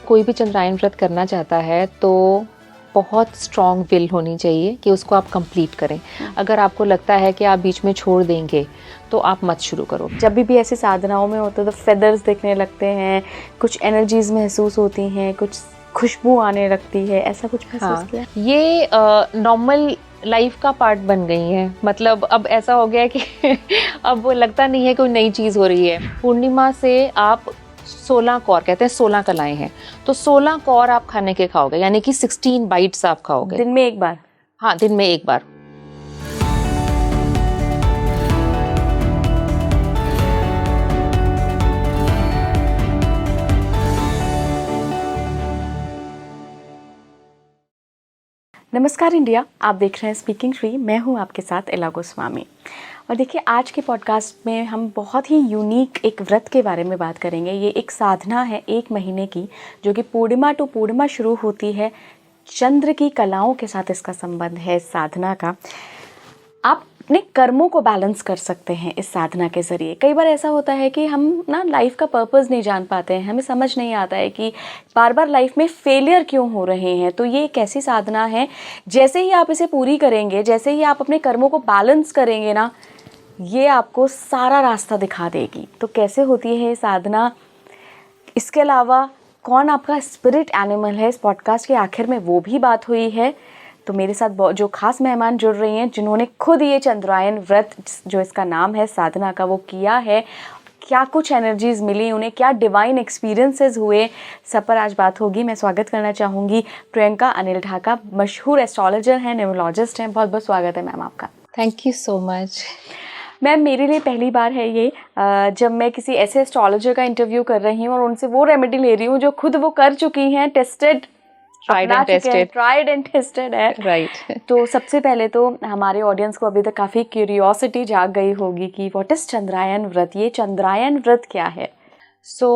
कोई भी चंद्रायन व्रत करना चाहता है तो बहुत स्ट्रॉन्ग विल होनी चाहिए कि उसको आप कंप्लीट करें। अगर आपको लगता है कि आप बीच में छोड़ देंगे तो आप मत शुरू करो। जब भी ऐसी साधनाओं में होते तो फेदर्स दिखने लगते हैं, कुछ एनर्जीज महसूस होती हैं, कुछ खुशबू आने लगती है, ऐसा कुछ महसूस किया? ये नॉर्मल लाइफ का पार्ट बन गई है। मतलब अब ऐसा हो गया है कि अब वो लगता नहीं है कोई नई चीज़ हो रही है। पूर्णिमा से आप 16 कौर, कहते हैं 16 कलाएं हैं, तो 16 कौर आप खाने के खाओगे, यानी कि 16 बाइट्स आप खाओगे दिन में एक बार। हाँ, दिन में एक बार। नमस्कार इंडिया, आप देख रहे हैं स्पीकिंग ट्री। मैं हूं आपके साथ इला गोस्वामी। और देखिए, आज के पॉडकास्ट में हम बहुत ही यूनिक एक व्रत के बारे में बात करेंगे। ये एक साधना है 1 महीने की, जो कि पूर्णिमा टू पूर्णिमा शुरू होती है। चंद्र की कलाओं के साथ इसका संबंध है इस साधना का। आप अपने कर्मों को बैलेंस कर सकते हैं इस साधना के ज़रिए। कई बार ऐसा होता है कि हम ना लाइफ का पर्पस नहीं जान पाते हैं, हमें समझ नहीं आता है कि बार बार लाइफ में फेलियर क्यों हो रहे हैं। तो ये एक ऐसी साधना है, जैसे ही आप इसे पूरी करेंगे, जैसे ही आप अपने कर्मों को बैलेंस करेंगे ना, ये आपको सारा रास्ता दिखा देगी। तो कैसे होती है ये साधना, इसके अलावा कौन आपका स्पिरिट एनिमल है, इस पॉडकास्ट के आखिर में वो भी बात हुई है। तो मेरे साथ जो खास मेहमान जुड़ रही हैं, जिन्होंने खुद ये चंद्रायन व्रत, जो इसका नाम है साधना का, वो किया है, क्या कुछ एनर्जीज मिली उन्हें, क्या डिवाइन एक्सपीरियंसेस हुए, सब पर आज बात होगी। मैं स्वागत करना चाहूँगी प्रियंका अनिल ढाका, मशहूर एस्ट्रोलॉजर हैं, न्यूमरोलॉजिस्ट हैं। बहुत बहुत स्वागत है मैम आपका। Thank you so much. Ma'am, मेरे लिए पहली बार है ये, जब मैं किसी ऐसे एस्ट्रोलॉजर का इंटरव्यू कर रही हूँ और उनसे वो रेमेडी ले रही हूँ जो खुद वो कर चुकी हैं, ट्राइड एंड टेस्टेड है। राइट। तो सबसे पहले तो हमारे ऑडियंस को अभी तक काफ़ी क्यूरियोसिटी जाग गई होगी कि व्हाट इज चंद्रायन व्रत, ये चंद्रायन व्रत क्या है?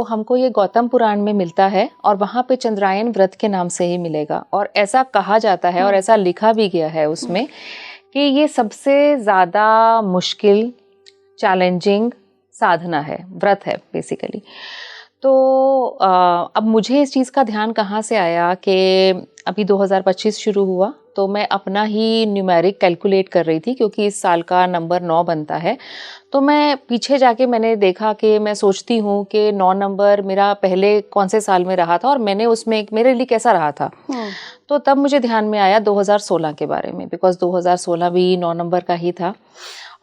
हमको ये गौतम पुराण में मिलता है और वहाँ पे चंद्रायन व्रत के नाम से ही मिलेगा। और ऐसा कहा जाता है और ऐसा लिखा भी गया है उसमें कि ये सबसे ज़्यादा मुश्किल, चैलेंजिंग साधना है, व्रत है बेसिकली। तो अब मुझे इस चीज़ का ध्यान कहाँ से आया कि अभी 2025 शुरू हुआ, तो मैं अपना ही न्यूमेरिक कैलकुलेट कर रही थी, क्योंकि इस साल का नंबर 9 बनता है। तो मैं पीछे जाके मैंने देखा कि मैं सोचती हूँ कि 9 नंबर मेरा पहले कौन से साल में रहा था और मैंने उसमें मेरे लिए कैसा रहा था। तो तब मुझे ध्यान में आया 2016 के बारे में, बिकॉज 2016 भी 9 नंबर का ही था।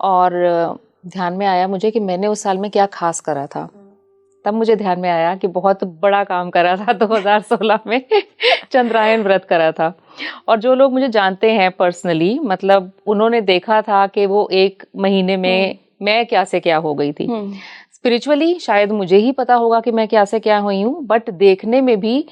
और ध्यान में आया मुझे कि मैंने उस साल में क्या खास करा था। तब मुझे ध्यान में आया कि बहुत बड़ा काम करा था 2016 में चंद्रायन व्रत करा था। और जो लोग मुझे जानते हैं पर्सनली, मतलब उन्होंने देखा था कि वो 1 महीने में मैं क्या से क्या हो गई थी। स्पिरिचुअली शायद मुझे ही पता होगा कि मैं क्या से क्या हुई हूँ, बट देखने में भी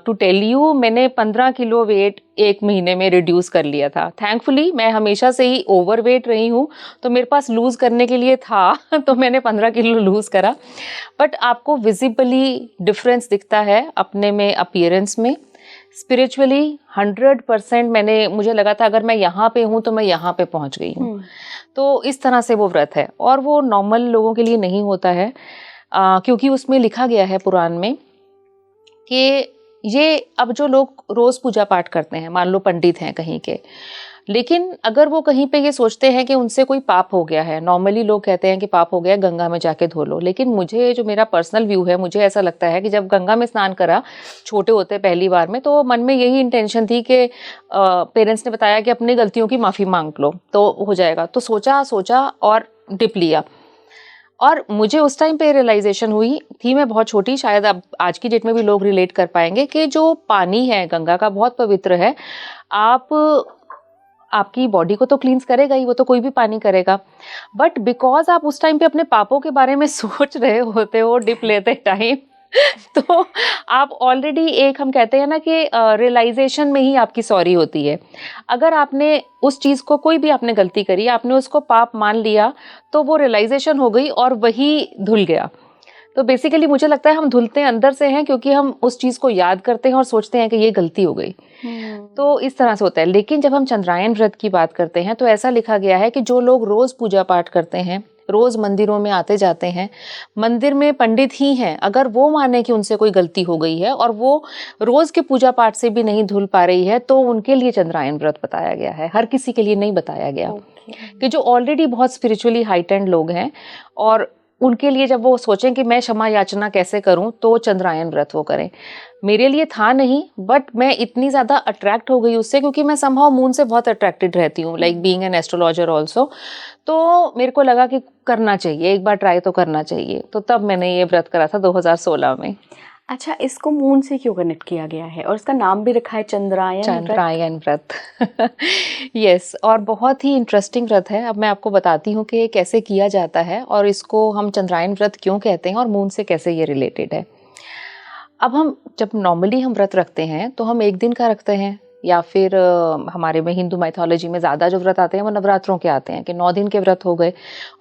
टू टेल यू, मैंने 15 किलो वेट 1 महीने में रिड्यूस कर लिया था। थैंकफुली मैं हमेशा से ही ओवर वेट रही हूँ, तो मेरे पास लूज करने के लिए था तो मैंने 15 किलो लूज करा। बट आपको विजिबली डिफरेंस दिखता है अपने में, अपीयरेंस में। स्पिरिचुअली 100% मुझे लगा था अगर मैं यहाँ पे हूँ तो मैं यहाँ पे पहुँच गई हूँ। तो इस तरह से वो व्रत है, और वो नॉर्मल लोगों के लिए नहीं होता है, क्योंकि उसमें लिखा गया है पुराण में कि ये, अब जो लोग रोज पूजा पाठ करते हैं, मान लो पंडित हैं कहीं के, लेकिन अगर वो कहीं पे ये सोचते हैं कि उनसे कोई पाप हो गया है, नॉर्मली लोग कहते हैं कि पाप हो गया, गंगा में जाके धो लो। लेकिन मुझे, जो मेरा पर्सनल व्यू है, मुझे ऐसा लगता है कि जब गंगा में स्नान करा छोटे होते पहली बार में, तो मन में यही इंटेंशन थी कि पेरेंट्स ने बताया कि अपनी गलतियों की माफ़ी मांग लो तो हो जाएगा। तो सोचा और डिप लिया। और मुझे उस टाइम पे रियलाइजेशन हुई थी, मैं बहुत छोटी, शायद अब आज की डेट में भी लोग रिलेट कर पाएंगे, कि जो पानी है गंगा का बहुत पवित्र है। आपकी बॉडी को तो क्लींस करेगा ही, वो तो कोई भी पानी करेगा, बट बिकॉज आप उस टाइम पे अपने पापों के बारे में सोच रहे होते हो डिप लेते टाइम, तो आप ऑलरेडी एक, हम कहते हैं ना कि रियलाइजेशन में ही आपकी सॉरी होती है। अगर आपने उस चीज़ को, कोई भी आपने गलती करी, आपने उसको पाप मान लिया, तो वो रियलाइजेशन हो गई और वही धुल गया। तो बेसिकली मुझे लगता है हम धुलते हैं अंदर से हैं, क्योंकि हम उस चीज़ को याद करते हैं और सोचते हैं कि ये गलती हो गई। तो इस तरह से होता है। लेकिन जब हम चंद्रायन व्रत की बात करते हैं, तो ऐसा लिखा गया है कि जो लोग रोज़ पूजा पाठ करते हैं, रोज मंदिरों में आते जाते हैं, मंदिर में पंडित ही हैं, अगर वो माने कि उनसे कोई गलती हो गई है और वो रोज के पूजा पाठ से भी नहीं धुल पा रही है, तो उनके लिए चंद्रायन व्रत बताया गया है, हर किसी के लिए नहीं बताया गया। कि जो ऑलरेडी बहुत स्पिरिचुअली हाइटेंड लोग हैं और उनके लिए जब वो सोचें कि मैं क्षमा याचना कैसे करूं, तो चंद्रायन व्रत वो करें। मेरे लिए था नहीं, बट मैं इतनी ज़्यादा अट्रैक्ट हो गई उससे, क्योंकि मैं समहाउ मून से बहुत अट्रैक्टेड रहती हूँ, like being an astrologer also. तो मेरे को लगा कि करना चाहिए, एक बार ट्राई तो करना चाहिए, तो तब मैंने ये व्रत करा था 2016 में। अच्छा, इसको मून से क्यों कनेक्ट किया गया है और इसका नाम भी रखा है चंद्रायन व्रत। यस, और बहुत ही इंटरेस्टिंग व्रत है। अब मैं आपको बताती हूँ कि ये कैसे किया जाता है और इसको हम चंद्रायन व्रत क्यों कहते हैं और मून से कैसे ये रिलेटेड है। अब हम जब नॉर्मली हम व्रत रखते हैं तो हम एक दिन का रखते हैं, या फिर हमारे में हिंदू माइथोलॉजी में ज़्यादा जो व्रत आते हैं वो नवरात्रों के आते हैं कि 9 दिन के व्रत हो गए,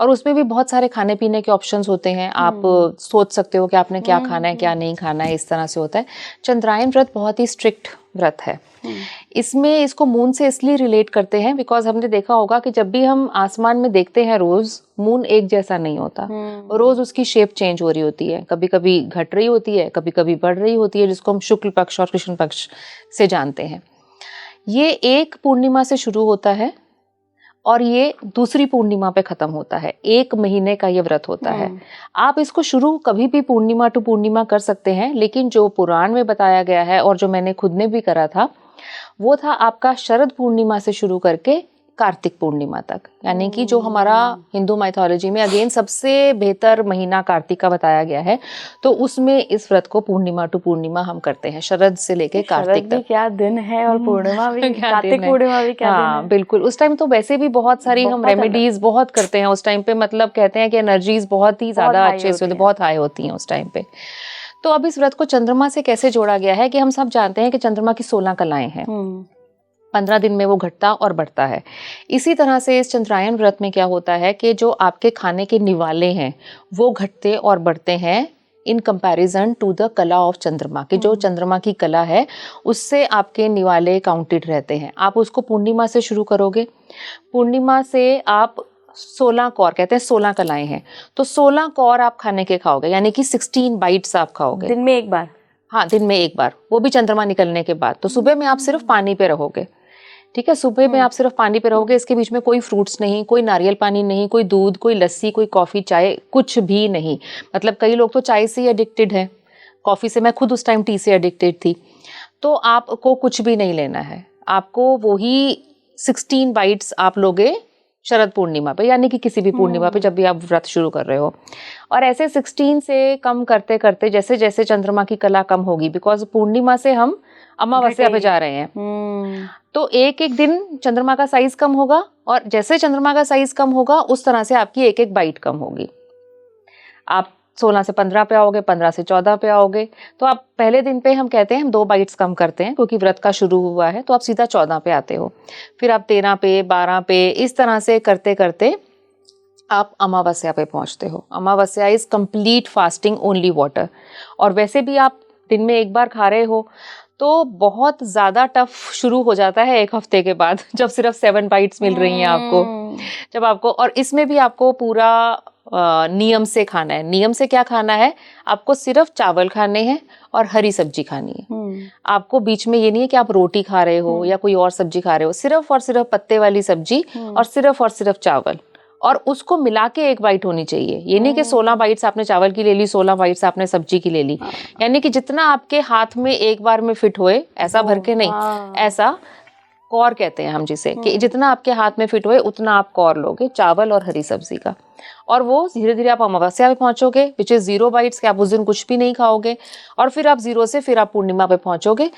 और उसमें भी बहुत सारे खाने पीने के ऑप्शंस होते हैं। आप सोच सकते हो कि आपने क्या खाना है क्या नहीं खाना है, इस तरह से होता है। चंद्रायन व्रत बहुत ही स्ट्रिक्ट व्रत है। इसमें इसको मून से इसलिए रिलेट करते हैं बिकॉज हमने देखा होगा कि जब भी हम आसमान में देखते हैं रोज, मून एक जैसा नहीं होता, रोज उसकी शेप चेंज हो रही होती है, कभी कभी घट रही होती है, कभी कभी बढ़ रही होती है, जिसको हम शुक्ल पक्ष और कृष्ण पक्ष से जानते हैं। ये एक पूर्णिमा से शुरू होता है और ये दूसरी पूर्णिमा पे खत्म होता है। 1 महीने का ये व्रत होता है। आप इसको शुरू कभी भी पूर्णिमा टू पूर्णिमा कर सकते हैं, लेकिन जो पुराण में बताया गया है और जो मैंने खुद ने भी करा था, वो था आपका शरद पूर्णिमा से शुरू करके कार्तिक पूर्णिमा तक, यानी कि जो हमारा हिंदू माइथोलॉजी में अगेन सबसे बेहतर महीना कार्तिक का बताया गया है, तो उसमें इस व्रत को पूर्णिमा टू पूर्णिमा हम करते हैं, शरद से लेके कार्तिक तक। क्या दिन है और पूर्णिमा भी, कार्तिक पूर्णिमा भी क्या दिन है। बिल्कुल, उस टाइम तो वैसे भी बहुत सारी हम रेमेडीज बहुत करते हैं उस टाइम पे, मतलब कहते हैं कि एनर्जीज बहुत ही ज्यादा अच्छे से बहुत हाई होती हैं उस टाइम पे। तो अब इस व्रत को चंद्रमा से कैसे जोड़ा गया है कि हम सब जानते हैं कि चंद्रमा की 16 कलाएं हैं, 15 दिन में वो घटता और बढ़ता है। इसी तरह से इस चंद्रायन व्रत में क्या होता है कि जो आपके खाने के निवाले हैं वो घटते और बढ़ते हैं इन कंपैरिजन टू द कला ऑफ चंद्रमा, कि जो चंद्रमा की कला है उससे आपके निवाले काउंटेड रहते हैं। आप उसको पूर्णिमा से शुरू करोगे, पूर्णिमा से आप 16 कौर, कहते हैं 16 कलाएं हैं, तो 16 कौर आप खाने के खाओगे, यानी कि 16 बाइट्स आप खाओगे दिन में एक बार। हाँ, दिन में एक बार, वो भी चंद्रमा निकलने के बाद। तो सुबह में आप सिर्फ पानी पे रहोगे, ठीक है, सुबह में आप सिर्फ पानी पे रहोगे, इसके बीच में कोई फ्रूट्स नहीं, कोई नारियल पानी नहीं, कोई दूध, कोई लस्सी, कोई कॉफी, चाय, कुछ भी नहीं। मतलब कई लोग तो चाय से ही एडिक्टेड हैं, कॉफी से, मैं खुद उस टाइम टी से एडिक्टेड थी। तो आपको कुछ भी नहीं लेना है, आपको वही 16 बाइट्स आप लोगे शरद पूर्णिमा पे, यानी कि किसी भी पूर्णिमा पे जब भी आप व्रत शुरू कर रहे हो। और ऐसे 16 से कम करते करते जैसे जैसे चंद्रमा की कला कम होगी, बिकॉज पूर्णिमा से हम अमावस्या पे जा रहे हैं, तो एक एक दिन चंद्रमा का साइज कम होगा, और जैसे चंद्रमा का साइज कम होगा उस तरह से आपकी एक एक बाइट कम होगी। आप 16 से 15 पे आओगे, 15 से 14 पे आओगे, तो आप पहले दिन पे हम कहते हैं हम 2 बाइट्स कम करते हैं क्योंकि व्रत का शुरू हुआ है, तो आप सीधा 14 पे आते हो, फिर आप 13 पे, 12 पे, इस तरह से करते करते आप अमावस्या पे पहुंचते हो। अमावस्या is complete fasting, only water. और वैसे भी आप दिन में एक बार खा रहे हो तो बहुत ज़्यादा टफ शुरू हो जाता है 1 हफ्ते के बाद, जब सिर्फ 7 बाइट्स मिल रही हैं आपको, जब आपको, और इसमें भी आपको पूरा नियम से खाना है। नियम से क्या खाना है, आपको सिर्फ चावल खाने हैं और हरी सब्जी खानी है। आपको बीच में ये नहीं है कि आप रोटी खा रहे हो या कोई और सब्जी खा रहे हो, सिर्फ और सिर्फ पत्ते वाली सब्जी और सिर्फ चावल, और उसको मिला के 1 बाइट होनी चाहिए। ये नहीं कि 16 बाइट्स आपने चावल की ले ली, 16 बाइट्स आपने सब्जी की ले ली, यानी कि जितना आपके हाथ में एक बार में फिट होए, ऐसा भर के नहीं, ऐसा कौर कहते हैं हम जिसे, कि जितना आपके हाथ में फिट होए उतना आप कौर लोगे चावल और हरी सब्जी का। और वो धीरे धीरे आप अमावस्या पे पहुंचोगे, विच इज 0 बाइट्स, के आप उस दिन कुछ भी नहीं खाओगे, और फिर आप 0 से फिर आप पूर्णिमा पे पहुंचोगे,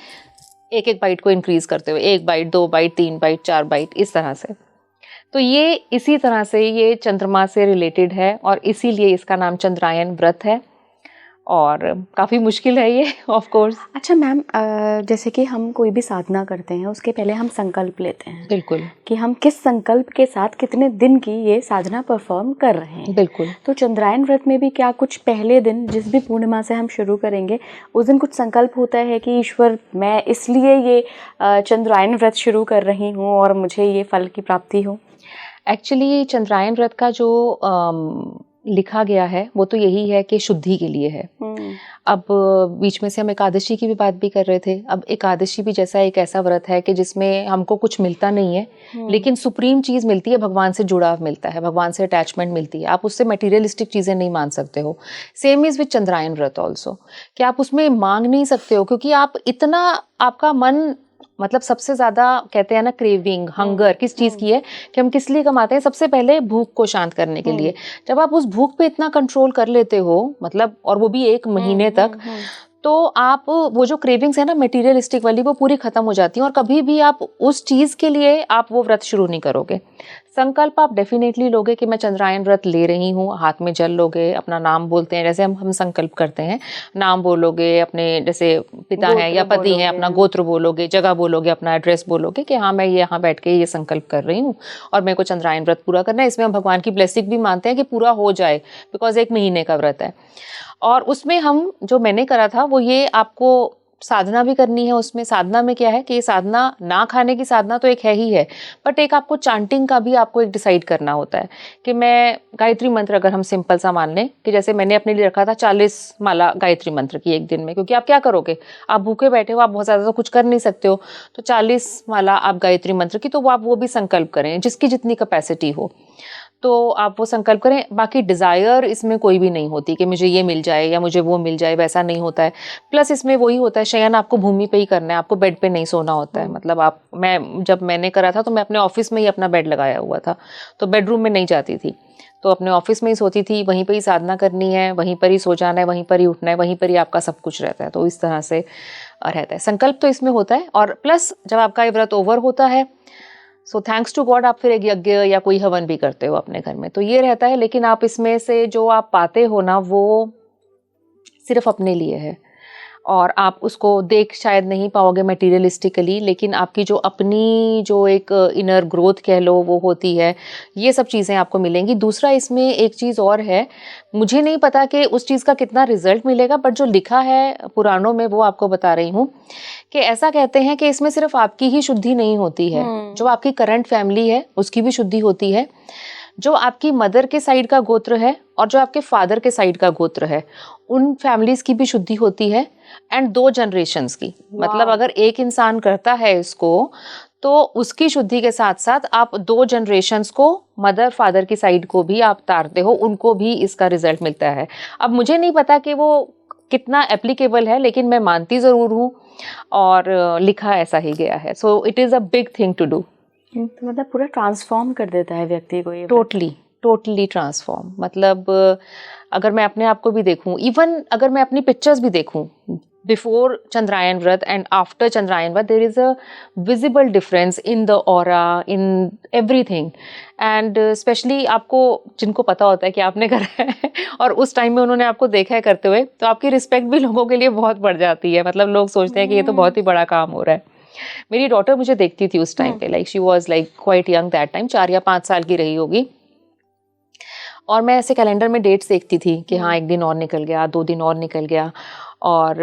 एक एक बाइट को इंक्रीज करते हुए, 1 बाइट, 2 बाइट, 3 बाइट, 4 बाइट, इस तरह से। तो ये इसी तरह से ये चंद्रमा से रिलेटेड है और इसीलिए इसका नाम चंद्रायन व्रत है, और काफ़ी मुश्किल है ये, ऑफ कोर्स। अच्छा मैम, जैसे कि हम कोई भी साधना करते हैं उसके पहले हम संकल्प लेते हैं, बिल्कुल, कि हम किस संकल्प के साथ कितने दिन की ये साधना परफॉर्म कर रहे हैं। बिल्कुल। तो चंद्रायन व्रत में भी क्या कुछ पहले दिन, जिस भी पूर्णिमा से हम शुरू करेंगे, उस दिन कुछ संकल्प होता है कि ईश्वर, मैं इसलिए ये चंद्रायन व्रत शुरू कर रही हूँ और मुझे ये फल की प्राप्ति हो? एक्चुअली चंद्रायन व्रत का जो लिखा गया है वो तो यही है कि शुद्धि के लिए है। अब बीच में से हम एकादशी की भी बात भी कर रहे थे। अब एकादशी भी जैसा एक ऐसा व्रत है कि जिसमें हमको कुछ मिलता नहीं है, लेकिन सुप्रीम चीज मिलती है, भगवान से जुड़ाव मिलता है, भगवान से अटैचमेंट मिलती है। आप उससे मटेरियलिस्टिक चीजें नहीं मान सकते हो। सेम इज विद चंद्रायन व्रत ऑल्सो, कि आप उसमें मांग नहीं सकते हो, क्योंकि आप इतना, आपका मन, मतलब सबसे ज्यादा कहते हैं ना क्रेविंग, हंगर किस चीज की है कि हम किस लिए कमाते हैं? सबसे पहले भूख को शांत करने के लिए। जब आप उस भूख पे इतना कंट्रोल कर लेते हो, मतलब, और वो भी 1 महीने तक, तो आप वो जो क्रेविंग्स है ना मटेरियलिस्टिक वाली, वो पूरी खत्म हो जाती है, और कभी भी आप उस चीज के लिए आप वो व्रत शुरू नहीं करोगे। संकल्प आप डेफिनेटली लोगे कि मैं चंद्रायन व्रत ले रही हूँ, हाथ में जल लोगे, अपना नाम बोलते हैं, जैसे हम संकल्प करते हैं, नाम बोलोगे, अपने जैसे पिता हैं या पति हैं, अपना गोत्र बोलोगे, जगह बोलोगे, अपना एड्रेस बोलोगे कि हाँ मैं यहाँ बैठ के ये संकल्प कर रही हूँ और मेरे को चंद्रायन व्रत पूरा करना है। इसमें हम भगवान की ब्लेसिंग भी मानते हैं कि पूरा हो जाए, बिकॉज 1 महीने का व्रत है। और उसमें हम, जो मैंने करा था वो ये, आपको साधना भी करनी है। उसमें साधना में क्या है कि ये साधना, ना खाने की साधना तो एक है ही है, बट एक आपको चांटिंग का भी आपको एक डिसाइड करना होता है कि मैं गायत्री मंत्र, अगर हम सिंपल सा मान लें कि जैसे मैंने अपने लिए रखा था 40 माला गायत्री मंत्र की 1 दिन में, क्योंकि आप क्या करोगे, आप भूखे बैठे हो, आप बहुत ज़्यादा तो कुछ कर नहीं सकते हो, तो 40 माला आप गायत्री मंत्र की, तो आप वो भी संकल्प करें जिसकी जितनी कैपेसिटी हो, तो आप वो संकल्प करें। बाकी डिज़ायर इसमें कोई भी नहीं होती कि मुझे ये मिल जाए या मुझे वो मिल जाए, वैसा नहीं होता है। प्लस इसमें वही होता है, शयन आपको भूमि पे ही करना है, आपको बेड पे नहीं सोना होता है। मतलब जब मैंने करा था तो मैं अपने ऑफिस में ही अपना बेड लगाया हुआ था, तो बेडरूम में नहीं जाती थी, तो अपने ऑफिस में ही सोती थी, वहीं पर ही साधना करनी है, वहीं पर ही सो जाना है, वहीं पर ही उठना है, वहीं पर ही आपका सब कुछ रहता है। तो इस तरह से रहता है। संकल्प तो इसमें होता है, और प्लस जब आपका ये व्रत ओवर होता है, सो थैंक्स टू गॉड, आप फिर एक यज्ञ या कोई हवन भी करते हो अपने घर में, तो ये रहता है। लेकिन आप इसमें से जो आप पाते हो ना, वो सिर्फ अपने लिए है, और आप उसको देख शायद नहीं पाओगे मटेरियलिस्टिकली, लेकिन आपकी जो अपनी जो एक इनर ग्रोथ कह लो वो होती है, ये सब चीज़ें आपको मिलेंगी। दूसरा इसमें एक चीज़ और है, मुझे नहीं पता कि उस चीज़ का कितना रिजल्ट मिलेगा, बट जो लिखा है पुराणों में वो आपको बता रही हूँ कि ऐसा कहते हैं कि इसमें सिर्फ आपकी ही शुद्धि नहीं होती है, जो आपकी करंट फैमिली है उसकी भी शुद्धि होती है, जो आपकी मदर के साइड का गोत्र है और जो आपके फादर के साइड का गोत्र है, उन फैमिलीज की भी शुद्धि होती है, एंड 2 जनरेशंस की। मतलब अगर एक इंसान करता है इसको, तो उसकी शुद्धि के साथ साथ आप 2 जनरेशंस को, मदर फादर की साइड को भी आप तारते हो, उनको भी इसका रिजल्ट मिलता है। अब मुझे नहीं पता कि वो कितना एप्लीकेबल है, लेकिन मैं मानती ज़रूर हूँ, और लिखा ऐसा ही गया है। So it is a big thing to do. तो मतलब पूरा ट्रांसफॉर्म कर देता है व्यक्ति को ये। Totally transform. मतलब अगर मैं अपने आप को भी देखूं, इवन अगर मैं अपनी पिक्चर्स भी देखूं, बिफोर चंद्रायन व्रत and after Chandrayan vrat, there is a visible difference in the aura, in everything. And specially आपको, जिनको पता होता है कि आपने करा है और उस टाइम में उन्होंने आपको देखा है करते हुए, तो आपकी रिस्पेक्ट भी लोगों के लिए बहुत बढ़ जाती है। मतलब लोग सोचते हैं कि ये तो बहुत ही बड़ा काम हो रहा है। मेरी डॉटर मुझे देखती थी उस टाइम पे, like she was like quite young that time, 4 या 5 साल की रही होगी, और मैं ऐसे कैलेंडर में डेट्स देखती थी कि हाँ 1 दिन और निकल गया, 2 दिन और निकल गया, और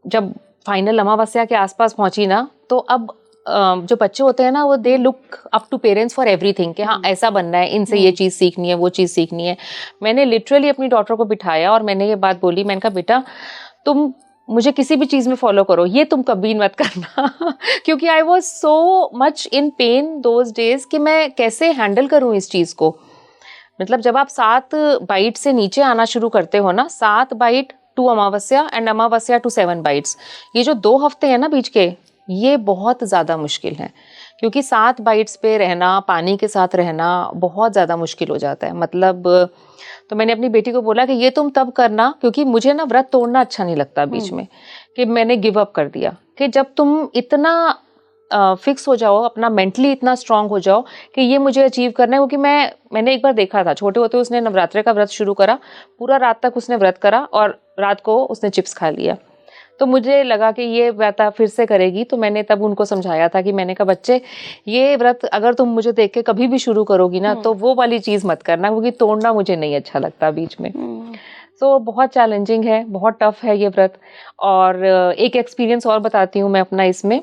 जब फाइनल अमावस्या के आसपास पहुंची ना, तो अब जो बच्चे होते हैं ना, वो they look up to parents for everything कि हाँ ऐसा बनना है, इनसे ये चीज़ सीखनी है, वो चीज़ सीखनी है। मैंने लिटरली अपनी डॉटर को बिठाया और मैंने ये बात बोली, मैंने कहा बेटा तुम मुझे किसी भी चीज़ में फॉलो करो, ये तुम कभी मत करना क्योंकि I was so much in pen those days कि मैं कैसे हैंडल करूँ इस चीज़ को। मतलब जब आप 7 बाइट से नीचे आना शुरू करते हो ना, 7 bite to Amavasya and Amavasya to 7 bytes, ये जो 2 हफ्ते हैं ना बीच के, ये बहुत ज़्यादा मुश्किल है, क्योंकि 7 बाइट्स पे रहना, पानी के साथ रहना बहुत ज़्यादा मुश्किल हो जाता है। मतलब तो मैंने अपनी बेटी को बोला कि ये तुम तब करना, क्योंकि मुझे ना व्रत तोड़ना अच्छा नहीं लगता बीच में, कि मैंने गिव अप कर दिया कि जब तुम इतना फिक्स हो जाओ, अपना मेंटली इतना स्ट्रांग हो जाओ कि ये मुझे अचीव करना है। क्योंकि मैंने एक बार देखा था, छोटे होते उसने नवरात्रे का व्रत शुरू करा, पूरा रात तक उसने व्रत करा और रात को उसने चिप्स खा लिया। तो मुझे लगा कि ये व्रत फिर से करेगी, तो मैंने तब उनको समझाया था कि मैंने कहा बच्चे, ये व्रत अगर तुम मुझे देख के कभी भी शुरू करोगी ना, तो वो वाली चीज़ मत करना, क्योंकि तोड़ना मुझे नहीं अच्छा लगता बीच में। तो बहुत चैलेंजिंग है, बहुत टफ है ये व्रत। और एक एक्सपीरियंस और बताती हूँ मैं अपना इसमें।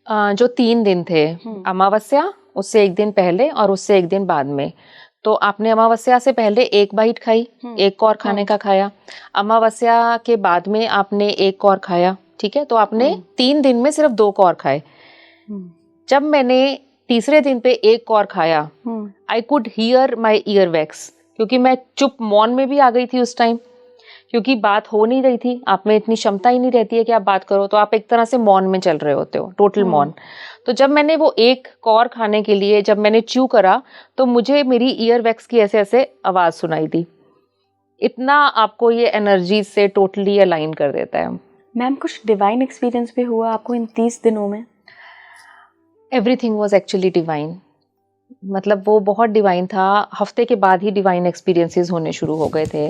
जो 3 दिन थे, अमावस्या, उससे एक दिन पहले और उससे एक दिन बाद में। तो आपने अमावस्या से पहले एक बाइट खाई, एक कौर खाने का खाया, अमावस्या के बाद में आपने एक कौर खाया, ठीक है, तो आपने 3 दिन में सिर्फ 2 कौर खाए। जब मैंने तीसरे दिन पे एक कौर खाया, I could hear my ear wax, क्योंकि मैं चुप मौन में भी आ गई थी उस टाइम, क्योंकि बात हो नहीं रही थी, आप में इतनी क्षमता ही नहीं रहती है कि आप बात करो, तो आप एक तरह से मौन में चल रहे होते हो, टोटल मौन। तो जब मैंने वो एक कौर खाने के लिए जब मैंने च्यू करा, तो मुझे मेरी ईयर वैक्स की ऐसे ऐसे आवाज सुनाई दी। इतना आपको ये एनर्जी से टोटली अलाइन कर देता है। मैम कुछ डिवाइन एक्सपीरियंस भी हुआ आपको इन 30 दिनों में? एवरीथिंग वॉज एक्चुअली डिवाइन, मतलब वो बहुत डिवाइन था। हफ्ते के बाद ही डिवाइन एक्सपीरियंसेस होने शुरू हो गए थे,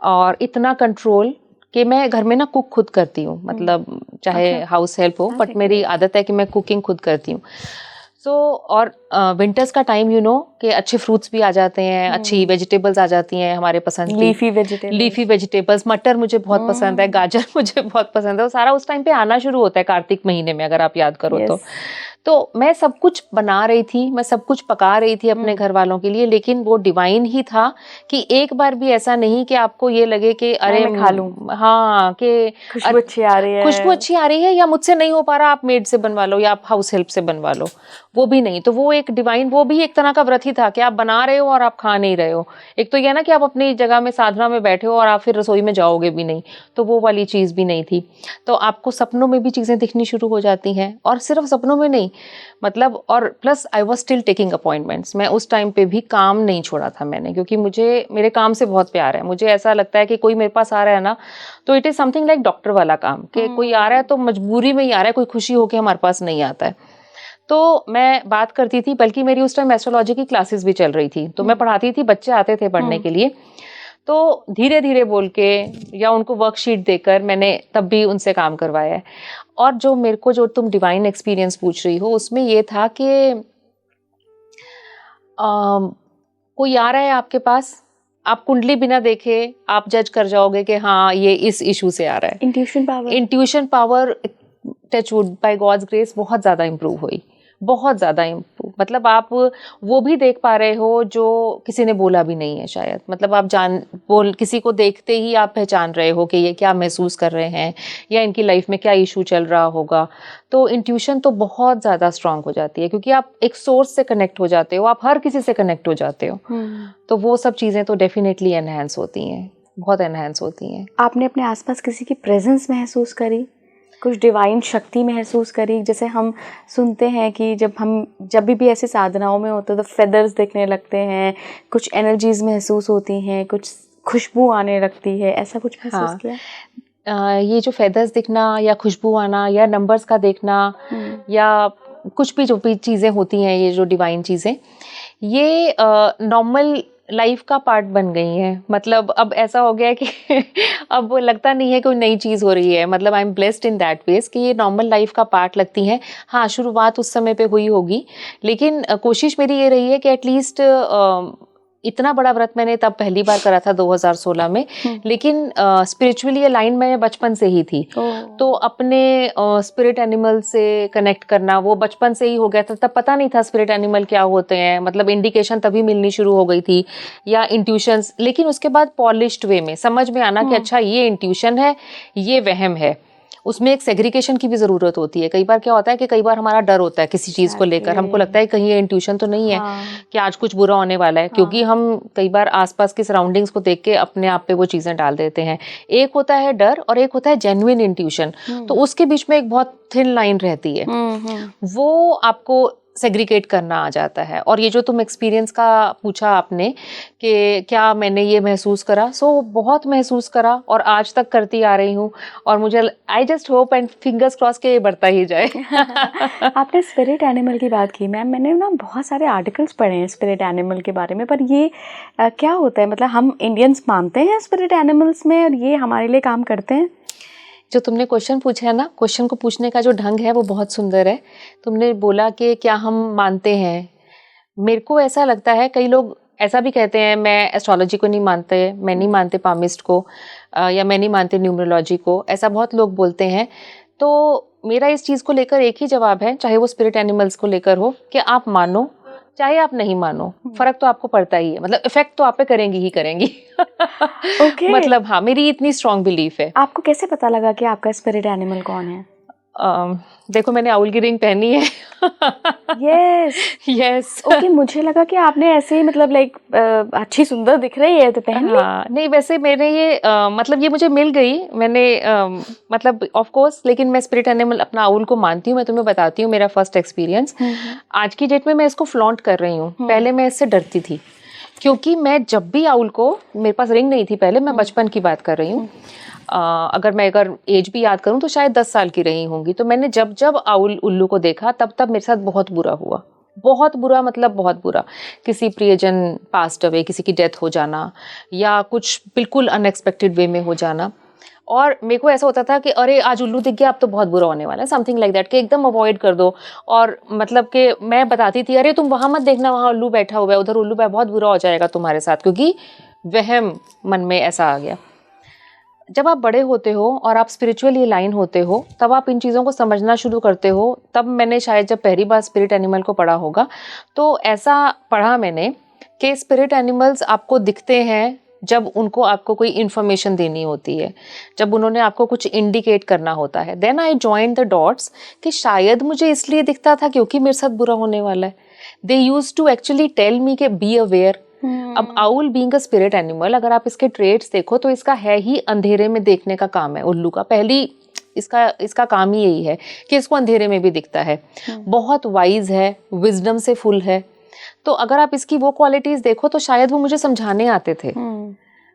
और इतना कंट्रोल कि मैं घर में ना कुक खुद करती हूँ, मतलब चाहे हाउस हेल्प हो, बट मेरी आदत है कि मैं कुकिंग खुद करती हूँ। सो और विंटर्स का टाइम कि अच्छे फ्रूट्स भी आ जाते हैं, अच्छी वेजिटेबल्स आ जाती हैं हमारे पसंद की, लीफी वेजिटेबल्स। मटर मुझे बहुत पसंद है, गाजर मुझे बहुत पसंद है, वो सारा उस टाइम पे आना शुरू होता है कार्तिक महीने में, अगर आप याद करो। तो मैं सब कुछ बना रही थी, मैं सब कुछ पका रही थी अपने घर वालों के लिए, लेकिन वो डिवाइन ही था कि एक बार भी ऐसा नहीं कि आपको ये लगे कि अरे मैं खा लूं, हाँ, कि खुशबू अच्छी आ रही है, खुशबू अच्छी आ रही है, या मुझसे नहीं हो पा रहा, आप मेड से बनवा लो या आप हाउस हेल्प से बनवा लो, वो भी नहीं। तो वो एक डिवाइन, वो भी एक तरह का व्रत ही था कि आप बना रहे हो और आप खा नहीं रहे हो। एक तो ये ना कि आप अपनी जगह में साधना में बैठे हो और आप फिर रसोई में जाओगे भी नहीं, तो वो वाली चीज भी नहीं थी। तो आपको सपनों में भी चीजें दिखनी शुरू हो जाती हैं, और सिर्फ सपनों में नहीं, मतलब, और plus I was still taking appointments. मैं उस टाइम पे भी काम नहीं छोड़ा था मैंने, क्योंकि मुझे मेरे काम से बहुत प्यार है। मुझे ऐसा लगता है कि कोई मेरे पास आ रहा है ना, तो it is something like doctor वाला काम, कि कोई आ रहा है तो मजबूरी में ही आ रहा है, कोई खुशी होके हमारे पास नहीं आता है। तो मैं बात करती थी, बल्कि मेरी उस टाइम एस्ट्रोलॉजी की क्लासेस भी चल रही थी, तो मैं पढ़ाती थी, बच्चे आते थे पढ़ने के लिए, तो धीरे धीरे बोल के या उनको वर्कशीट देकर मैंने तब भी उनसे काम करवाया है। और जो मेरे को, जो तुम डिवाइन एक्सपीरियंस पूछ रही हो, उसमें ये था कि कोई आ रहा है आपके पास, आप कुंडली बिना देखे आप जज कर जाओगे कि हाँ ये इस इशू से आ रहा है। Intuition power touch wood by God's grace बहुत ज़्यादा इम्प्रूव हुई, बहुत ज़्यादा इम्प्रूव। मतलब आप वो भी देख पा रहे हो जो किसी ने बोला भी नहीं है शायद, मतलब आप किसी को देखते ही आप पहचान रहे हो कि ये क्या महसूस कर रहे हैं, या इनकी लाइफ में क्या इशू चल रहा होगा। तो इंट्यूशन तो बहुत ज़्यादा स्ट्रांग हो जाती है, क्योंकि आप एक सोर्स से कनेक्ट हो जाते हो, आप हर किसी से कनेक्ट हो जाते हो। तो वो सब चीज़ें तो डेफिनेटली एनहांस होती हैं, बहुत एनहांस होती हैं। आपने अपने आसपास किसी की प्रेजेंस महसूस करी, कुछ डिवाइन शक्ति महसूस करी? जैसे हम सुनते हैं कि जब भी ऐसे साधनाओं में होते हैं तो फेदर्स देखने लगते हैं, कुछ एनर्जीज महसूस होती हैं, कुछ खुशबू आने लगती है, ऐसा कुछ महसूस किया? ये जो फेदर्स दिखना या खुशबू आना या नंबर्स का देखना या कुछ भी जो भी चीज़ें होती हैं, ये जो डिवाइन चीज़ें, ये नॉर्मल लाइफ का पार्ट बन गई है। मतलब अब ऐसा हो गया है कि अब लगता नहीं है कोई नई चीज़ हो रही है। मतलब I am blessed in that ways कि ये नॉर्मल लाइफ का पार्ट लगती हैं। हाँ, शुरुआत उस समय पे हुई होगी, लेकिन कोशिश मेरी ये रही है कि एटलीस्ट इतना बड़ा व्रत मैंने तब पहली बार करा था 2016 में, लेकिन स्पिरिचुअली अलाइन मैं बचपन से ही थी। तो अपने स्पिरिट एनिमल से कनेक्ट करना वो बचपन से ही हो गया था। तब पता नहीं था स्पिरिट एनिमल क्या होते हैं, मतलब इंडिकेशन तभी मिलनी शुरू हो गई थी, या इंट्यूशंस। लेकिन उसके बाद पॉलिश्ड वे में समझ में आना कि अच्छा ये इंट्यूशन है, ये वहम है। उसमें एक सेग्रीगेशन की भी ज़रूरत होती है। कई बार क्या होता है कि कई बार हमारा डर होता है किसी चीज़ को लेकर, हमको लगता है कहीं ये इंट्यूशन तो नहीं है कि आज कुछ बुरा होने वाला है, क्योंकि हम कई बार आसपास की सराउंडिंग्स को देख के अपने आप पे वो चीज़ें डाल देते हैं। एक होता है डर और एक होता है जेन्युइन इंट्यूशन। तो उसके बीच में एक बहुत थिन लाइन रहती है, वो आपको सेग्रीगेट करना आ जाता है। और ये जो तुम एक्सपीरियंस का पूछा आपने कि क्या मैंने ये महसूस करा, सो बहुत महसूस करा और आज तक करती आ रही हूँ। और मुझे I just hope and fingers cross के ये बढ़ता ही जाए। आपने स्पिरिट एनिमल की बात की मैम, मैंने ना बहुत सारे आर्टिकल्स पढ़े हैं स्पिरिट एनिमल के बारे में, पर ये क्या होता है? मतलब हम इंडियंस मानते हैं स्पिरिट एनिमल्स में और ये हमारे लिए काम करते हैं? जो तुमने क्वेश्चन पूछा है ना, क्वेश्चन को पूछने का जो ढंग है वो बहुत सुंदर है। तुमने बोला कि क्या हम मानते हैं। मेरे को ऐसा लगता है, कई लोग ऐसा भी कहते हैं मैं एस्ट्रोलॉजी को नहीं मानते, मैं नहीं मानते पामिस्ट को, या मैं नहीं मानते न्यूमरोलॉजी को, ऐसा बहुत लोग बोलते हैं। तो मेरा इस चीज को लेकर एक ही जवाब है, चाहे वो स्पिरिट एनिमल्स को लेकर हो, कि आप मानो चाहे आप नहीं मानो, फर्क तो आपको पड़ता ही है, मतलब इफेक्ट तो आप पे करेंगी ही करेंगी। Okay. मतलब हाँ, मेरी इतनी स्ट्रॉन्ग बिलीफ है। आपको कैसे पता लगा कि आपका स्पिरिट एनिमल कौन है? देखो, मैंने आउल की रिंग पहनी है। Yes yes. ओके, मुझे लगा कि आपने ऐसे ही मतलब लाइक अच्छी सुंदर दिख रही है तो पहन ली। हाँ, नहीं वैसे मैंने ये मतलब ये मुझे मिल गई, मैंने मतलब ऑफ कोर्स, लेकिन मैं स्पिरिट एनिमल अपना आउल को मानती हूँ। मैं तुम्हें बताती हूँ मेरा फर्स्ट एक्सपीरियंस। आज की डेट में मैं इसको फ्लॉन्ट कर रही हूँ, पहले मैं इससे डरती थी, क्योंकि मैं जब भी आउल को, मेरे पास रिंग नहीं थी पहले, मैं बचपन की बात कर रही हूँ, अगर एज भी याद करूं तो शायद 10 साल की रही होंगी, तो मैंने जब जब आउल उल्लू को देखा तब मेरे साथ बहुत बुरा हुआ, बहुत बुरा, मतलब बहुत बुरा। किसी प्रियजन पास्ट अवे, किसी की डेथ हो जाना, या कुछ बिल्कुल अनएक्सपेक्टेड वे में हो जाना, और मेरे को ऐसा होता था कि अरे आज उल्लू दिख गया, अब तो बहुत बुरा होने वाला है, समथिंग लाइक दैट, कि एकदम अवॉइड कर दो। और मतलब कि मैं बताती थी, अरे तुम वहां मत देखना, वहां उल्लू बैठा हुआ है, उधर उल्लू है, बहुत बुरा हो जाएगा तुम्हारे साथ, क्योंकि वहम मन में ऐसा आ गया। जब आप बड़े होते हो और आप स्पिरिचुअली लाइन होते हो, तब आप इन चीज़ों को समझना शुरू करते हो। तब मैंने शायद जब पहली बार स्पिरिट एनिमल को पढ़ा होगा, तो ऐसा पढ़ा मैंने कि स्पिरिट एनिमल्स आपको दिखते हैं जब उनको आपको कोई इन्फॉर्मेशन देनी होती है, जब उन्होंने आपको कुछ इंडिकेट करना होता है। Then I join the dots कि शायद मुझे इसलिए दिखता था क्योंकि मेरे साथ बुरा होने वाला है। They use to actually tell me के बी अवेयर। अब owl being a spirit animal, अगर आप इसके ट्रेड्स देखो तो इसका है ही अंधेरे में देखने का काम है उल्लू का। पहली इसका काम ही यही है कि इसको अंधेरे में भी दिखता है। बहुत वाइज है, विजडम से फुल है। तो अगर आप इसकी वो क्वालिटीज देखो तो शायद वो मुझे समझाने आते थे।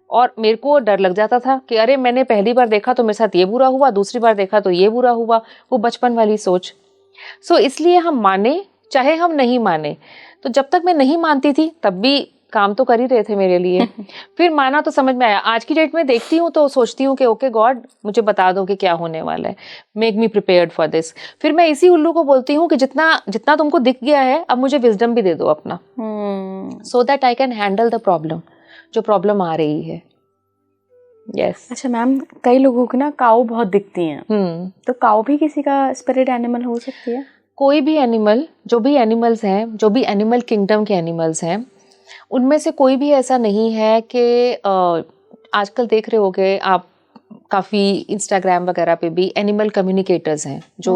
और मेरे को डर लग जाता था कि अरे मैंने पहली बार देखा तो मेरे साथ ये बुरा हुआ, दूसरी बार देखा तो ये बुरा हुआ, वो बचपन वाली सोच। सो इसलिए हम माने चाहे हम नहीं माने, तो जब तक मैं नहीं मानती थी तब भी काम तो कर ही रहे थे मेरे लिए। फिर माना तो समझ में आया। आज की डेट में देखती हूँ तो सोचती हूँ कि ओके गॉड, मुझे बता दो कि क्या होने वाला है, make me prepared for this. फिर मैं इसी उल्लू को बोलती हूँ कि जितना जितना तुमको दिख गया है, अब मुझे विजडम भी दे दो अपना, so that I can handle the problem, जो प्रॉब्लम आ रही है। यस। अच्छा मैम, कई लोगों को ना काऊ बहुत दिखती हैं, तो काऊ भी किसी का स्पिरिट एनिमल हो सकती है? कोई भी एनिमल, जो भी एनिमल्स हैं, जो भी एनिमल किंगडम के एनिमल्स हैं, उनमें से कोई भी ऐसा नहीं है कि आजकल देख रहे होगे आप, काफ़ी इंस्टाग्राम वगैरह पे भी एनिमल कम्युनिकेटर्स हैं जो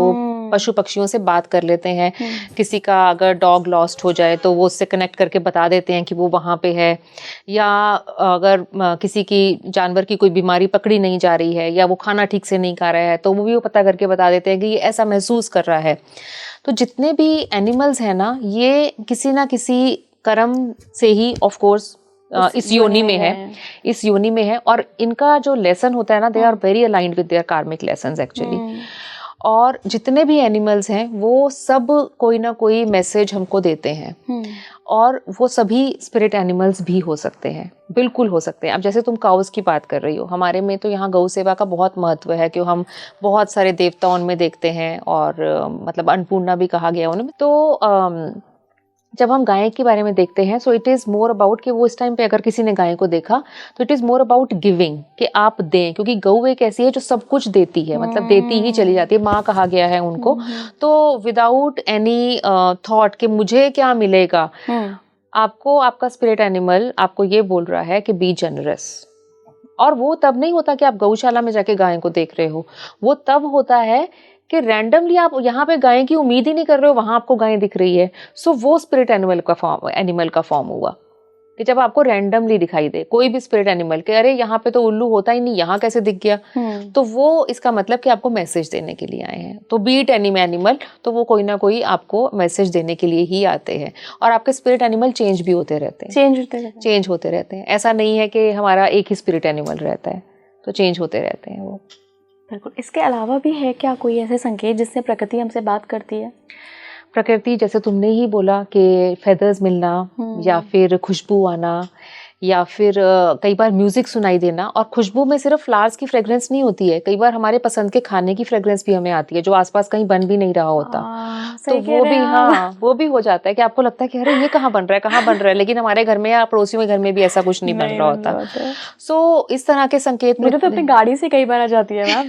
पशु पक्षियों से बात कर लेते हैं। किसी का अगर डॉग लॉस्ट हो जाए तो वो उससे कनेक्ट करके बता देते हैं कि वो वहाँ पे है, या अगर किसी की जानवर की कोई बीमारी पकड़ी नहीं जा रही है या वो खाना ठीक से नहीं खा रहा है तो वो भी वो पता करके बता देते हैं कि ये ऐसा महसूस कर रहा है। तो जितने भी एनिमल्स हैं ना, ये किसी ना किसी कर्म से ही ऑफ कोर्स इस योनि में है, इस योनि में है। और इनका जो लेसन होता है ना, they are very aligned with their karmic lessons actually. और जितने भी एनिमल्स हैं वो सब कोई ना कोई मैसेज हमको देते हैं, और वो सभी स्पिरिट एनिमल्स भी हो सकते हैं, बिल्कुल हो सकते हैं। अब जैसे तुम काउस की बात कर रही हो, हमारे में तो यहाँ गौ सेवा का बहुत महत्व है कि हम बहुत सारे देवता उनमें देखते हैं, और मतलब अन्नपूर्णा भी कहा गया उनमें। तो जब हम गाय के बारे में देखते हैं, सो इट इज़ मोर अबाउट कि वो इस टाइम पे अगर किसी ने गाय को देखा तो it is more about giving, कि आप दें, क्योंकि गौ एक ऐसी है जो सब कुछ देती है, मतलब देती ही चली जाती है, माँ कहा गया है उनको। तो विदाउट एनी थॉट कि मुझे क्या मिलेगा, आपको आपका स्पिरिट एनिमल आपको ये बोल रहा है कि बी जनरस। और वो तब नहीं होता कि आप गौशाला में जाके गाय को देख रहे हो, वो तब होता है कि रैंडमली आप यहाँ पे गाय की उम्मीद ही नहीं कर रहे हो, वहां आपको गाय दिख रही है। सो वो स्पिरिट एनिमल का फॉर्म हुआ कि जब आपको रैंडमली दिखाई दे कोई भी स्पिरिट एनिमल के, अरे यहाँ पे तो उल्लू होता ही नहीं, यहाँ कैसे दिख गया, तो वो इसका मतलब कि आपको मैसेज देने के लिए आए हैं। तो बीट एनिमल, तो वो कोई ना कोई आपको मैसेज देने के लिए ही आते हैं। और आपके स्पिरिट एनिमल चेंज भी होते रहते हैं, चेंज होते रहते हैं। ऐसा नहीं है कि हमारा एक ही स्पिरिट एनिमल रहता है, तो चेंज होते रहते हैं वो। बिल्कुल। इसके अलावा भी है क्या कोई ऐसे संकेत जिससे प्रकृति हमसे बात करती है? प्रकृति, जैसे तुमने ही बोला कि फेदर्स मिलना, या फिर खुशबू आना, या फिर कई बार म्यूजिक सुनाई देना। और खुशबू में सिर्फ फ्लावर्स की फ्रेग्रेंस नहीं होती है, कई बार हमारे पसंद के खाने की फ्रेग्रेंस भी हमें आती है जो आसपास कहीं बन भी नहीं रहा होता। तो वो भी, हाँ, वो भी हो जाता है कि आपको लगता है कि अरे ये कहाँ बन रहा है, कहाँ बन रहा है, लेकिन हमारे घर में या पड़ोसियों के घर में भी ऐसा कुछ नहीं बन रहा होता। सो इस तरह के संकेत मुझे तो अपनी गाड़ी से कई बार आ जाती है मैम।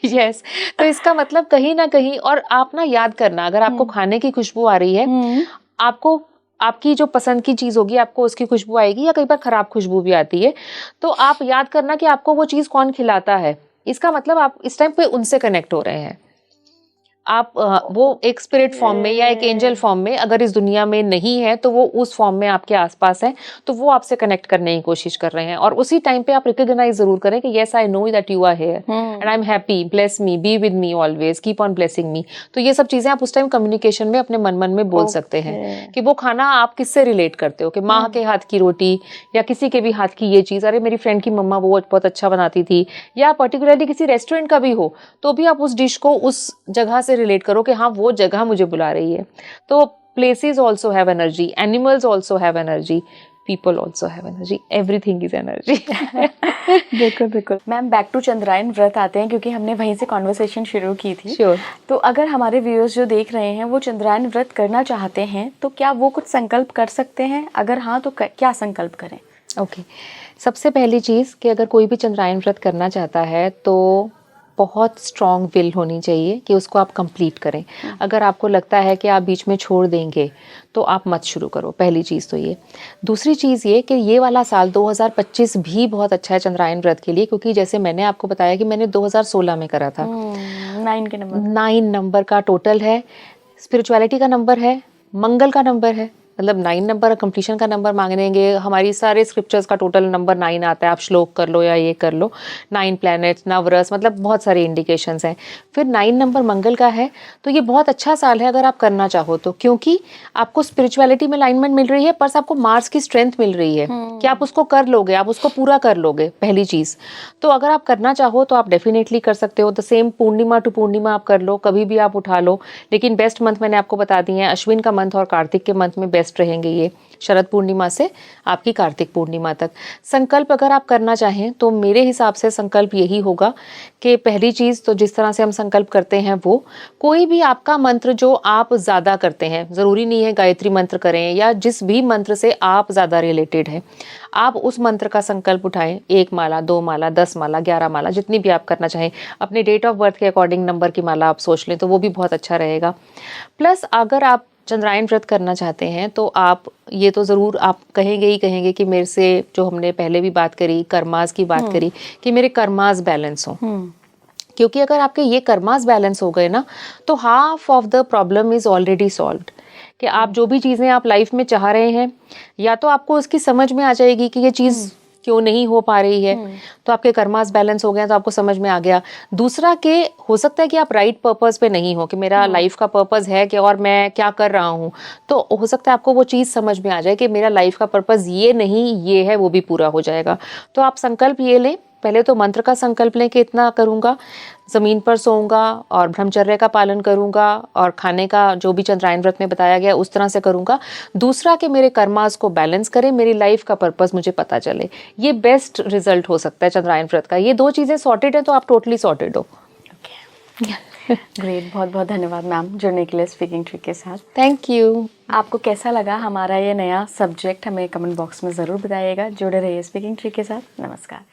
यस, तो इसका मतलब कहीं ना कहीं, और आप ना याद करना, अगर आपको खाने की खुशबू आ रही है, आपको आपकी जो पसंद की चीज होगी आपको उसकी खुशबू आएगी, या कई बार खराब खुशबू भी आती है, तो आप याद करना कि आपको वो चीज कौन खिलाता है। इसका मतलब आप इस टाइम पे उनसे कनेक्ट हो रहे हैं। आप वो एक स्पिरिट फॉर्म में या एक एंजल फॉर्म में अगर इस दुनिया में नहीं है तो वो उस फॉर्म में आपके आसपास है, तो वो आपसे कनेक्ट करने की कोशिश कर रहे हैं। और उसी टाइम पे आप रिकॉग्नाइज जरूर करें कि yes I know that you are here and I am happy, bless me, be with me always, keep on blessing me. तो ये सब चीजें आप उस टाइम कम्युनिकेशन में अपने मन में बोल सकते हैं कि वो खाना आप किससे रिलेट करते हो, कि माँ के हाथ की रोटी या किसी के भी हाथ की ये चीज, अरे मेरी फ्रेंड की मम्मा वो बहुत अच्छा बनाती थी, या पर्टिकुलरली किसी रेस्टोरेंट का भी हो, तो भी आप उस डिश को उस जगह से रिलेट करो कि हाँ वो जगह मुझे बुला रही है। तो places also have energy, animals also have energy, people also have energy, everything is energy। बिल्कुल बिल्कुल मैम, बैक टू चंद्रायन व्रत आते हैं क्योंकि हमने वहीं से कॉन्वर्सेशन शुरू की थी। Sure. तो अगर हमारे व्यूअर्स जो देख रहे हैं वो चंद्रायन व्रत करना चाहते हैं तो क्या वो कुछ संकल्प कर सकते हैं? अगर हाँ तो क्या संकल्प करें? ओके, सबसे पहली चीज़ कि अगर कोई भी चंद्रायन व्रत करना चाहता है तो बहुत स्ट्रॉन्ग विल होनी चाहिए कि उसको आप कंप्लीट करें। अगर आपको लगता है कि आप बीच में छोड़ देंगे तो आप मत शुरू करो, पहली चीज़ तो ये। दूसरी चीज़ ये कि ये वाला साल 2025 भी बहुत अच्छा है चंद्रायन व्रत के लिए, क्योंकि जैसे मैंने आपको बताया कि मैंने 2016 में करा था। 9 नंबर का टोटल है, स्पिरिचुअलिटी का नंबर है, मंगल का नंबर है, मतलब 9 नंबर कंप्लीशन का नंबर मांगेंगे। हमारी सारे स्क्रिप्चर्स का टोटल नंबर 9 आता है, आप श्लोक कर लो या ये कर लो। 9 प्लैनेट्स, नवरस, मतलब बहुत सारे इंडिकेशंस हैं। फिर 9 नंबर मंगल का है, तो ये बहुत अच्छा साल है अगर आप करना चाहो तो, क्योंकि आपको स्पिरिचुअलिटी में अलाइनमेंट मिल रही है, प्लस आपको मार्स की स्ट्रेंथ मिल रही है कि आप उसको कर लोगे, आप उसको पूरा कर लोगे, पहली चीज़। तो अगर आप करना चाहो तो आप डेफिनेटली कर सकते हो। द सेम पूर्णिमा टू पूर्णिमा आप कर लो, कभी भी आप उठा लो, लेकिन बेस्ट मंथ मैंने आपको बता दिए हैं, अश्विन का मंथ और कार्तिक के मंथ में बेस्ट रहेंगे ये, शरद पूर्णिमा से आपकी कार्तिक पूर्णिमा तक। संकल्प अगर आप करना चाहें तो मेरे हिसाब से संकल्प यही होगा कि पहली चीज तो जिस तरह से हम संकल्प करते हैं वो, कोई भी आपका मंत्र जो आप ज्यादा करते हैं, जरूरी नहीं है गायत्री मंत्र करें या जिस भी मंत्र से आप ज्यादा रिलेटेड है, आप उस मंत्र का संकल्प उठाएं। 1 माला, 2 माला, 10 माला, 11 माला, जितनी भी आप करना चाहें। अपने डेट ऑफ बर्थ के अकॉर्डिंग नंबर की माला आप सोच लें तो वो भी बहुत अच्छा रहेगा। प्लस अगर आप चंद्रायन व्रत करना चाहते हैं तो आप ये तो ज़रूर आप कहेंगे ही कहेंगे कि मेरे से, जो हमने पहले भी बात करी कर्मास की बात करी, कि मेरे कर्मास बैलेंस हो। क्योंकि अगर आपके ये कर्मास बैलेंस हो गए ना तो half of the problem is already solved. कि आप जो भी चीज़ें आप लाइफ में चाह रहे हैं, या तो आपको उसकी समझ में आ जाएगी कि ये चीज़ क्यों नहीं हो पा रही है, तो आपके कर्मास बैलेंस हो गए तो आपको समझ में आ गया। दूसरा कि हो सकता है कि आप राइट पर्पस पे नहीं हो, कि मेरा लाइफ का पर्पस है कि और मैं क्या कर रहा हूँ, तो हो सकता है आपको वो चीज़ समझ में आ जाए कि मेरा लाइफ का पर्पस ये नहीं ये है, वो भी पूरा हो जाएगा। तो आप संकल्प ये लें, पहले तो मंत्र का संकल्प लें कि इतना करूँगा, ज़मीन पर सोऊंगा और ब्रह्मचर्य का पालन करूँगा और खाने का जो भी चंद्रायन व्रत में बताया गया उस तरह से करूँगा। दूसरा कि मेरे कर्मास को बैलेंस करें, मेरी लाइफ का पर्पस मुझे पता चले, ये बेस्ट रिजल्ट हो सकता है चंद्रायन व्रत का। ये 2 चीज़ें सॉर्टेड है तो आप टोटली सॉर्टेड हो। ग्रेट, बहुत बहुत धन्यवाद मैम जुड़ने के लिए स्पीकिंग ट्री के साथ। Thank you. आपको कैसा लगा हमारा ये नया सब्जेक्ट, हमें कमेंट बॉक्स में ज़रूर बताइएगा। जुड़े रहिए स्पीकिंग ट्री के साथ। नमस्कार।